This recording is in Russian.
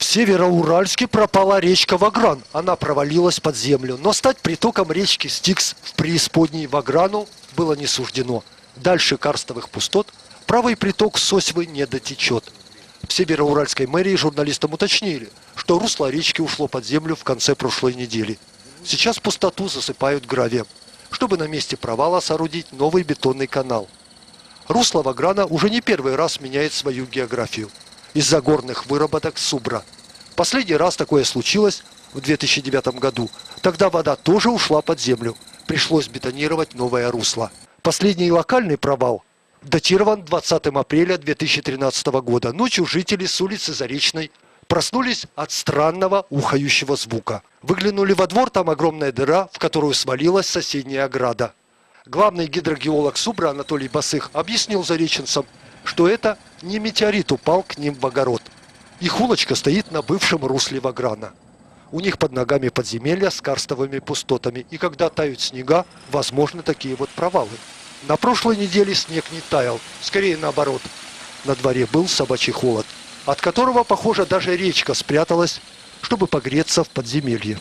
В Североуральске пропала речка Вагран. Она провалилась под землю. Но стать притоком речки Стикс в преисподней Ваграну было не суждено. Дальше карстовых пустот правый приток Сосьвы не дотечет. В Североуральской мэрии журналистам уточнили, что русло речки ушло под землю в конце прошлой недели. Сейчас пустоту засыпают гравием, чтобы на месте провала соорудить новый бетонный канал. Русло Ваграна уже не первый раз меняет свою географию из-за горных выработок Субра. Последний раз такое случилось в 2009 году. Тогда вода тоже ушла под землю. Пришлось бетонировать новое русло. Последний локальный провал датирован 20 апреля 2013 года. Ночью жители с улицы Заречной проснулись от странного ухающего звука. Выглянули во двор, там огромная дыра, в которую свалилась соседняя ограда. Главный гидрогеолог Субра Анатолий Басых объяснил зареченцам, что это не метеорит упал к ним в огород. Их улочка стоит на бывшем русле Ваграна. У них под ногами подземелья с карстовыми пустотами, и когда тают снега, возможны такие вот провалы. На прошлой неделе снег не таял, скорее наоборот. На дворе был собачий холод, от которого, похоже, даже речка спряталась, чтобы погреться в подземелье.